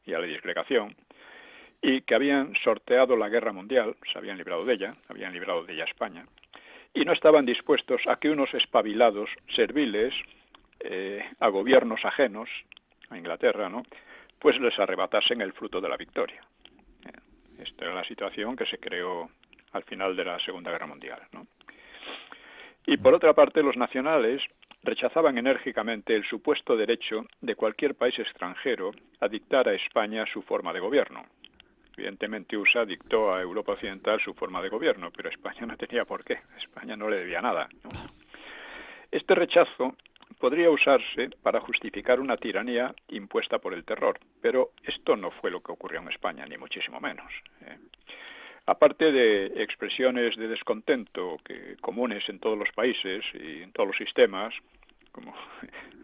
la disgregación, y que habían sorteado la guerra mundial, se habían librado de ella a España, y no estaban dispuestos a que unos espabilados serviles a gobiernos ajenos, a Inglaterra, ¿no?, pues les arrebatasen el fruto de la victoria. Esta era la situación que se creó al final de la Segunda Guerra Mundial, ¿no? Y por otra parte, los nacionales rechazaban enérgicamente el supuesto derecho de cualquier país extranjero a dictar a España su forma de gobierno. Evidentemente USA dictó a Europa Occidental su forma de gobierno, pero España no tenía por qué. España no le debía nada, ¿no? Este rechazo podría usarse para justificar una tiranía impuesta por el terror, pero esto no fue lo que ocurrió en España, ni muchísimo menos. Aparte de expresiones de descontento comunes en todos los países y en todos los sistemas, como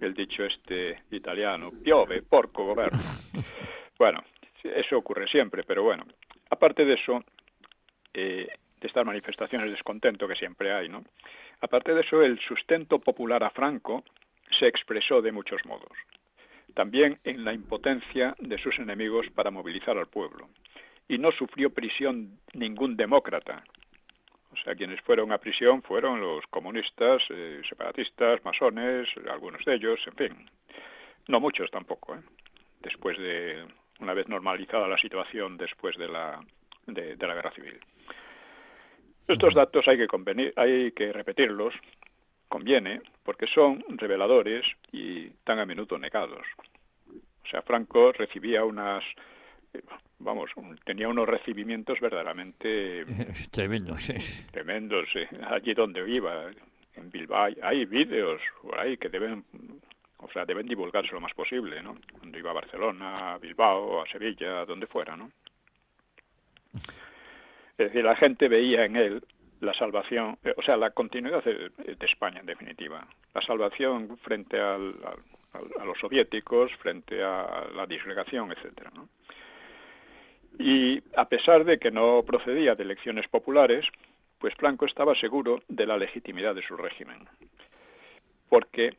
el dicho italiano, piove, porco governo. Bueno, eso ocurre siempre, pero bueno, aparte de eso, de estas manifestaciones de descontento que siempre hay, ¿no? Aparte de eso, el sustento popular a Franco se expresó de muchos modos. También en la impotencia de sus enemigos para movilizar al pueblo. Y no sufrió prisión ningún demócrata. O sea, quienes fueron a prisión fueron los comunistas, separatistas, masones, algunos de ellos, en fin. No muchos tampoco, después una vez normalizada la situación después de la Guerra Civil. Estos datos hay que repetirlos, conviene, porque son reveladores y tan a menudo negados. O sea, Franco recibía tenía unos recibimientos verdaderamente tremendos, allí donde iba, en Bilbao. Hay vídeos por ahí que deben divulgarse lo más posible, ¿no? Cuando iba a Barcelona, a Bilbao, a Sevilla, donde fuera, ¿no? Es decir, la gente veía en él la salvación, la continuidad de España, en definitiva. La salvación frente a los soviéticos, frente a la disgregación, etcétera, ¿no? Y a pesar de que no procedía de elecciones populares, pues Franco estaba seguro de la legitimidad de su régimen, porque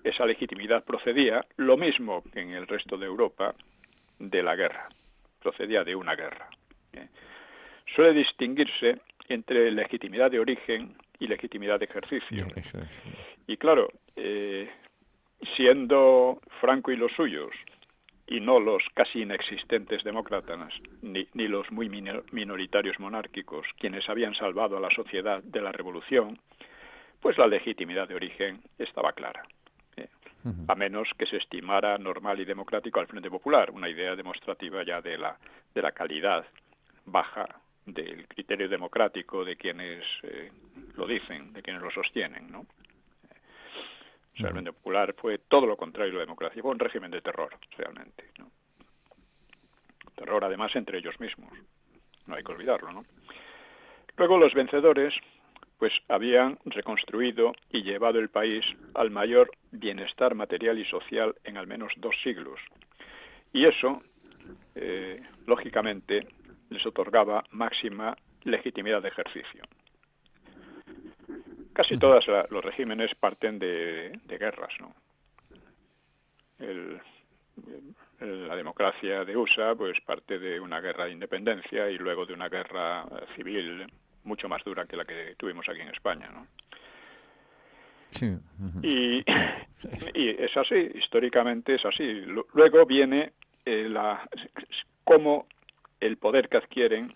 esa legitimidad procedía, lo mismo que en el resto de Europa, de la guerra, procedía de una guerra. Suele distinguirse entre legitimidad de origen y legitimidad de ejercicio. Y claro, siendo Franco y los suyos, y no los casi inexistentes demócratas, ni los muy minoritarios monárquicos, quienes habían salvado a la sociedad de la revolución, pues la legitimidad de origen estaba clara. A menos que se estimara normal y democrático al Frente Popular, una idea demostrativa ya de la calidad baja del criterio democrático de quienes lo dicen, de quienes lo sostienen, ¿no? O sea, el Frente Popular fue todo lo contrario a la democracia, fue un régimen de terror, realmente, ¿no? Terror, además, entre ellos mismos, no hay que olvidarlo, ¿no? Luego los vencedores, pues habían reconstruido y llevado el país al mayor bienestar material y social en al menos 2 siglos. Y eso, lógicamente, les otorgaba máxima legitimidad de ejercicio. Casi todos los regímenes parten de guerras, ¿no? La democracia de USA pues parte de una guerra de independencia y luego de una guerra civil mucho más dura que la que tuvimos aquí en España, ¿no? Sí. Y es así, históricamente es así. Luego viene cómo el poder que adquieren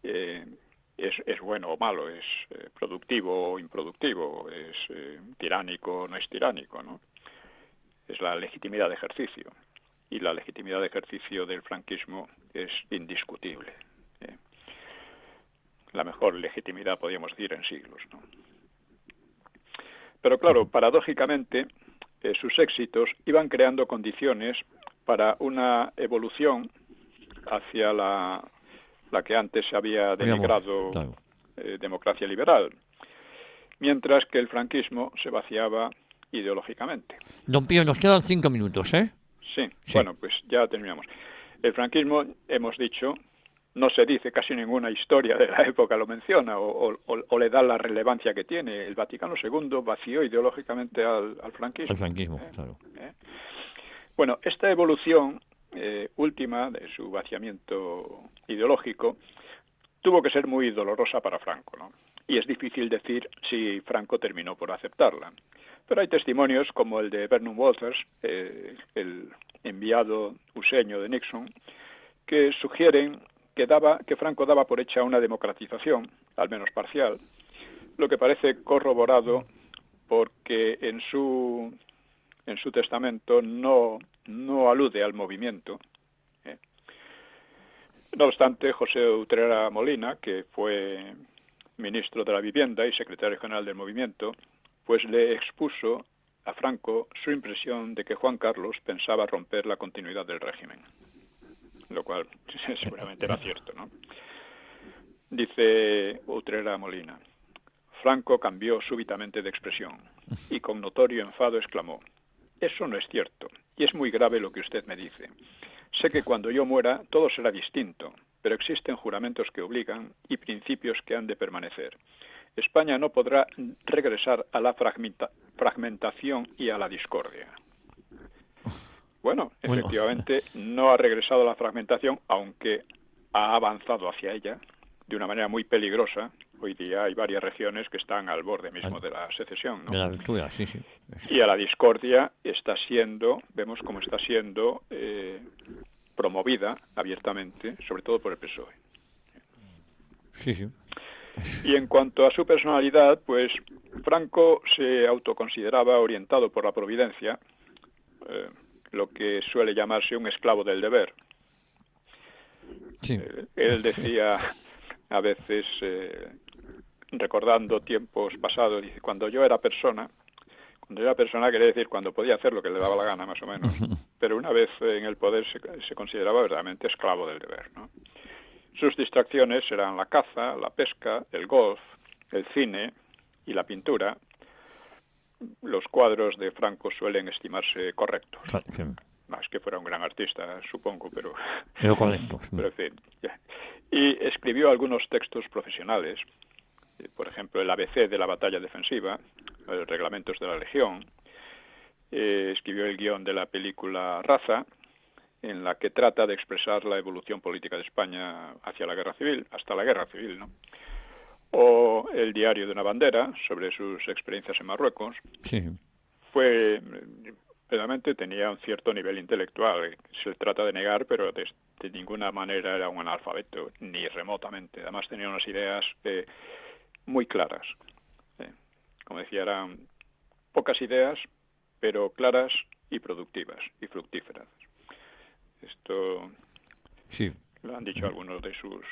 es bueno o malo, es productivo o improductivo, es tiránico o no es tiránico, ¿no? Es la legitimidad de ejercicio. Y la legitimidad de ejercicio del franquismo es indiscutible. La mejor legitimidad, podríamos decir, en siglos, ¿no? Pero claro, paradójicamente, sus éxitos iban creando condiciones para una evolución hacia la que antes se había denigrado democracia liberal, mientras que el franquismo se vaciaba ideológicamente. Don Pío, nos quedan 5 minutos, ¿eh? Sí, bueno, pues ya terminamos. El franquismo, hemos dicho, no se dice casi ninguna historia de la época, lo menciona o le da la relevancia que tiene. El Vaticano II vació ideológicamente al franquismo. Al franquismo, claro. Bueno, esta evolución última de su vaciamiento ideológico tuvo que ser muy dolorosa para Franco, ¿no? Y es difícil decir si Franco terminó por aceptarla. Pero hay testimonios como el de Vernon Walters, el enviado useño de Nixon, que sugieren que Franco daba por hecha una democratización, al menos parcial, lo que parece corroborado porque en su testamento no alude al movimiento. No obstante, José Utrera Molina, que fue ministro de la Vivienda y secretario general del movimiento, pues le expuso a Franco su impresión de que Juan Carlos pensaba romper la continuidad del régimen, lo cual seguramente era cierto, ¿no? Dice Utrera Molina: Franco cambió súbitamente de expresión y con notorio enfado exclamó: «Eso no es cierto, y es muy grave lo que usted me dice. Sé que cuando yo muera todo será distinto, pero existen juramentos que obligan y principios que han de permanecer. España no podrá regresar a la fragmentación y a la discordia». Bueno, efectivamente no ha regresado a la fragmentación, aunque ha avanzado hacia ella de una manera muy peligrosa. Hoy día hay varias regiones que están al borde mismo de la secesión, ¿no? De la ruptura, sí. Y a la discordia vemos cómo está siendo promovida abiertamente, sobre todo por el PSOE. Sí. Y en cuanto a su personalidad, pues Franco se autoconsideraba orientado por la providencia, lo que suele llamarse un esclavo del deber. Sí. Él decía a veces, recordando tiempos pasados, dice: cuando yo era persona quería decir cuando podía hacer lo que le daba la gana, más o menos, pero una vez en el poder se consideraba verdaderamente esclavo del deber, ¿no? Sus distracciones eran la caza, la pesca, el golf, el cine y la pintura. Los cuadros de Franco suelen estimarse correctos. Sí. Más que fuera un gran artista, supongo, pero correcto. Pero en fin, ya. Y escribió algunos textos profesionales, por ejemplo, el ABC de la batalla defensiva, reglamentos de la Legión. Escribió el guión de la película Raza, en la que trata de expresar la evolución política de España hacia la guerra civil, hasta la guerra civil, ¿no? O el diario de una bandera, sobre sus experiencias en Marruecos. Sí. Realmente tenía un cierto nivel intelectual, se trata de negar, pero de ninguna manera era un analfabeto, ni remotamente. Además tenía unas ideas muy claras. Como decía, eran pocas ideas, pero claras y productivas y fructíferas. Esto lo han dicho algunos de sus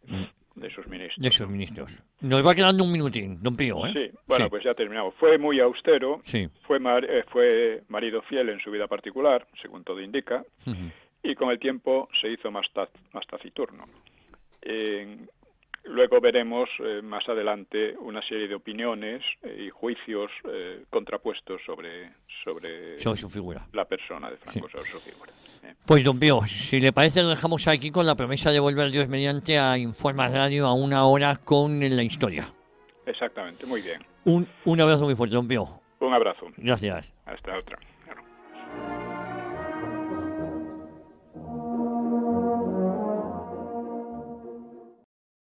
ministros. De sus ministros. Nos va quedando un minutín, don Pío, ¿eh? Sí, bueno, pues ya terminamos. Fue muy austero, sí. Fue marido fiel en su vida particular, según todo indica, y con el tiempo se hizo más taciturno. Luego veremos más adelante una serie de opiniones y juicios contrapuestos sobre su figura. La persona de Franco, sobre su figura. Pues don Pío, si le parece lo dejamos aquí con la promesa de volver Dios mediante a Informa Radio a 1 hora con la historia. Exactamente, muy bien. Un abrazo muy fuerte, don Pío. Un abrazo. Gracias. Hasta otra.